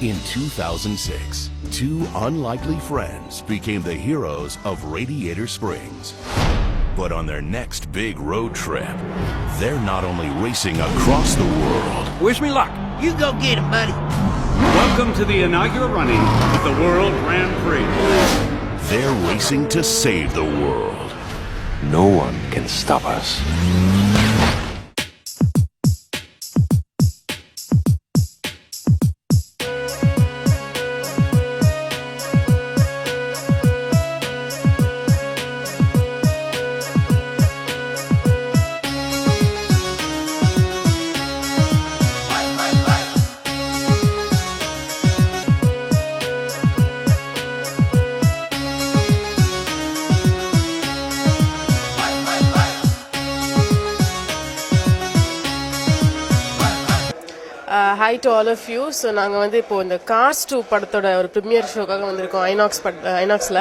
In 2006, two unlikely friends became the heroes of Radiator Springs. But on their next big road trip, they're not only racing across the world. Wish me luck. You go get him, buddy. Welcome to the inaugural running of the World Grand Prix. They're racing to save the world. No one can stop us. Hi to all of you. So நாங்கள் வந்து இப்போ இந்த cars 2 படத்தோட ஒரு premier ஷோக்காக வந்திருக்கோம். ஐநாக்ஸில்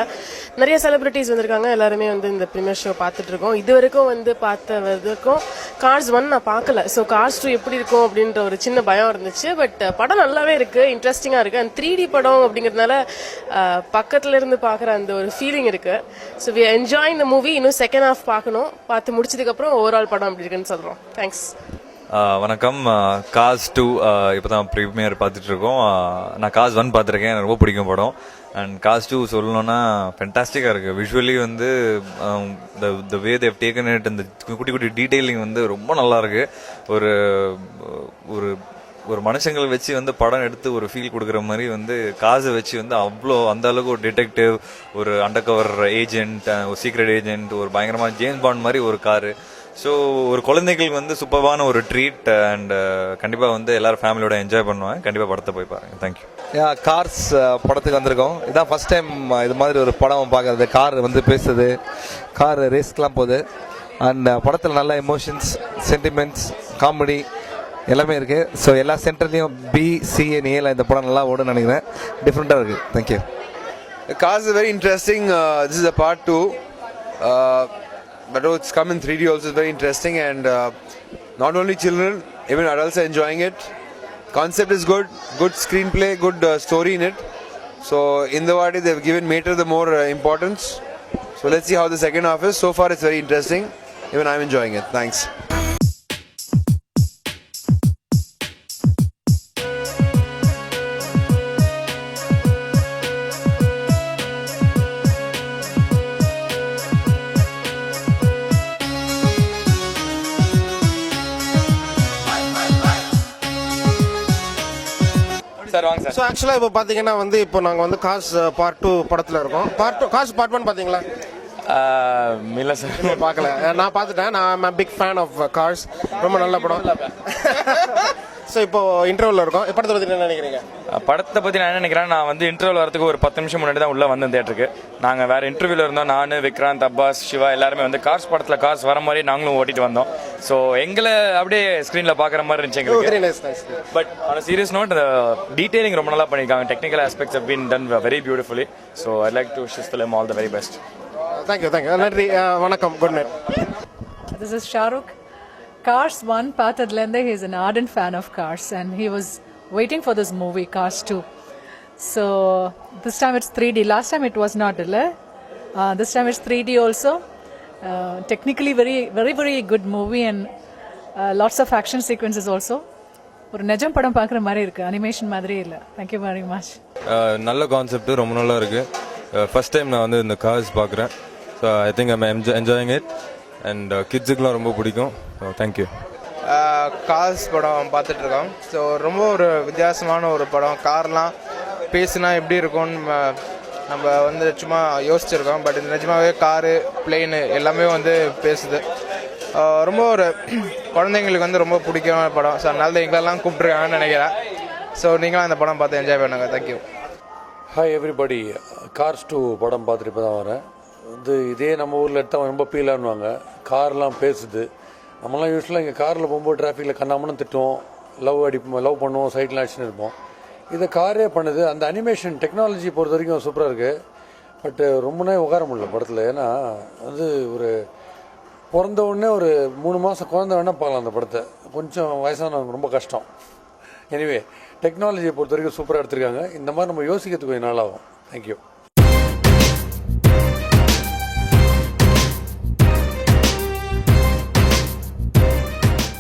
நிறைய celebrities வந்திருக்காங்க. எல்லாருமே வந்து இந்த ப்ரீமியர் ஷோ பார்த்துட்டு இருக்கோம். இது வரைக்கும் வந்து பார்த்ததுக்கும் கார்ஸ் 1 நான் பார்க்கல. ஸோ கார்ஸ் 2 எப்படி இருக்கும் அப்படின்ற ஒரு சின்ன பயம் இருந்துச்சு. பட் படம் நல்லாவே இருக்கு, இன்ட்ரெஸ்டிங்காக இருக்கு. அண்ட் 3D படம் அப்படிங்கிறதுனால பக்கத்துல இருந்து பார்க்குற அந்த ஒரு ஃபீலிங் இருக்கு. So we enjoying the movie. இன்னும் செகண்ட் ஹாஃப் பார்க்கணும். பார்த்து முடிச்சதுக்கப்புறம் ஓவரால் படம் எப்படி இருக்குன்னு சொல்கிறோம். தேங்க்ஸ். வணக்கம். காஸ் 2 இப்போ தான் ப்ரீமியர் பார்த்துட்டு இருக்கோம். நான் காஸ் 1 பார்த்துருக்கேன், எனக்கு ரொம்ப பிடிக்கும் படம். அண்ட் காஸ் 2 சொல்லணும்னா ஃபென்டாஸ்டிக்காக இருக்குது. விஷுவலி வந்து த வே தேவ் டேக்கன் இட், இந்த குட்டி குட்டி டீட்டெயிலிங் வந்து ரொம்ப நல்லா இருக்கு. ஒரு ஒரு ஒரு மனுஷங்களை வச்சு வந்து படம் எடுத்து ஒரு ஃபீல் கொடுக்குற மாதிரி வந்து காசை வச்சு வந்து அவ்வளோ அந்த அளவுக்கு ஒரு டிடெக்டிவ், ஒரு அண்டர் கவர் ஏஜென்ட், ஒரு சீக்ரெட் ஏஜென்ட், ஒரு பயங்கரமான ஜேம்ஸ் பாண்ட் மாதிரி ஒரு காரு. ஸோ ஒரு குழந்தைகளுக்கு வந்து சூப்பர்வான ஒரு ட்ரீட். அண்ட் கண்டிப்பாக வந்து எல்லாரும் ஃபேமிலியோட என்ஜாய் பண்ணுவாங்க. கண்டிப்பாக படத்தை போய் பாருங்க. தேங்க்யூ. கார்ஸ் படத்துக்கு வந்திருக்கோம். இதான் ஃபர்ஸ்ட் டைம் இது மாதிரி ஒரு படம் பார்க்கறது. கார் வந்து பேசுது, கார் ரேஸ்க்கெலாம் போகுது. அண்ட் படத்தில் நல்ல எமோஷன்ஸ், சென்டிமெண்ட்ஸ், காமெடி எல்லாமே இருக்கு. ஸோ எல்லா சென்டர்லையும் BCNA இந்த படம் நல்லா ஓடுன்னு நினைக்கிறேன். டிஃப்ரெண்டாக இருக்கு. Thank you. Cars is very interesting. This is a part 2. But it's come in 3D also, is very interesting, and not only children, even adults are enjoying it. Concept is good screenplay, good story in it. So in the Vadi they've given Mater the more importance. So let's see how the second half is. So far it's very interesting. Even I'm enjoying it. Thanks. So ஆக்சுவலாக இப்போ பார்த்தீங்கன்னா வந்து இப்போ நாங்கள் வந்து cos part 2 படத்தில் இருக்கோம். Cos part 1 பார்த்தீங்களா? இல்லை சார், பார்க்கல. நான் பார்த்துட்டேன். நான் பிக் ஃபேன் ஆஃப் கார்ஸ். ரொம்ப நல்ல படம். ஸோ இப்போ இன்டர்வல் இருக்கோம். படத்தை பற்றி என்ன நினைக்கிறீங்க? படத்தை பற்றி நான் என்ன நினைக்கிறேன், நான் வந்து இன்டர்வல் வரதுக்கு ஒரு 10 நிமிஷம் முன்னாடி தான் உள்ளே வந்தேன் தேட்டருக்கு. நாங்கள் வேறு இன்டர்வியூவில் இருந்தோம். நான், விக்ராந்த், அப்பாஸ், சிவா எல்லாருமே வந்து கார்ஸ் படத்தில் கார்ஸ் வர மாதிரி நாங்களும் ஓட்டிட்டு வந்தோம். ஸோ எங்களை அப்படியே ஸ்க்ரீனில் பார்க்குற மாதிரி இருந்துச்சு எங்களுக்கு. But on serious note, detailing ரொம்ப நல்லா பண்ணியிருக்காங்க. Technical aspects have been done very beautifully. So I like to wish them all the very best. Thank you. நன்றி. வணக்கம். Good night. This is Shahrukh. Cars 1 பார்த்ததுலேருந்து he is an ardent fan of Cars and he was waiting for this movie Cars 2. So this time it's 3D. Last time it was not, this time it's 3D also. Technically very good movie and lots of action sequences also. ஒரு நிஜம் படம் பார்க்குற மாதிரி இருக்கு, animation மாதிரி இல்லை. Thank you very much. நல்ல concept, ரொம்ப நல்லா இருக்கு. ஃபர்ஸ்ட் டைம் நான் வந்து இந்த கார்ஸ் பார்க்குறேன். So I think I'm enjoying it. And கிட்ஸுக்குலாம் ரொம்ப பிடிக்கும். தேங்க்யூ. கார்ஸ் படம் பார்த்துட்டு இருக்கோம். ஸோ ரொம்ப ஒரு வித்தியாசமான ஒரு படம். கார்லாம் பேசுனா எப்படி இருக்கும்னு நம்ம வந்து சும்மா யோசிச்சிருக்கோம். பட் இது நிஜமாகவே காரு, பிளெயின் எல்லாமே வந்து பேசுது. ரொம்ப ஒரு குழந்தைங்களுக்கு வந்து ரொம்ப பிடிக்கான படம். ஸோ அதனால எங்களெல்லாம் கூப்பிட்ருக்காங்கன்னு நினைக்கிறேன். ஸோ நீங்களும் அந்த படம் பார்த்து என்ஜாய் பண்ணுங்க. தேங்க்யூ. Hi everybody. கார்ஸ் 2 படம் பார்த்துட்டு இப்போ தான் வரேன். வந்து இதே நம்ம ஊரில் எடுத்தால் ரொம்ப பீலான்னுவாங்க. கார்லாம் பேசுது. நம்மளாம் யூஸ்வலாக இங்கே காரில் போகும்போது டிராஃபிக்கில் கண்ணாமன்னு திட்டுவோம், லவ் பண்ணுவோம், சைட்டில் அடிச்சுன்னு இருப்போம். இதை காரே பண்ணுது. அந்த அனிமேஷன் டெக்னாலஜி பொறுத்த வரைக்கும் சூப்பராக இருக்குது. பட்டு ரொம்ப நேரம் உட்கார முடியல படத்தில். ஏன்னா வந்து ஒரு பிறந்த உடனே ஒரு 3 மாதம் குழந்தை வேணால் பார்க்கலாம் அந்த படத்தை. கொஞ்சம் வயசானவங்க ரொம்ப கஷ்டம். எனிவே டெக்னாலஜியை பொறுத்த வரைக்கும் சூப்பராக எடுத்திருக்காங்க. இந்த மாதிரி நம்ம யோசிக்கிறதுக்கு கொஞ்சம் நாளாகும். தேங்க்யூ.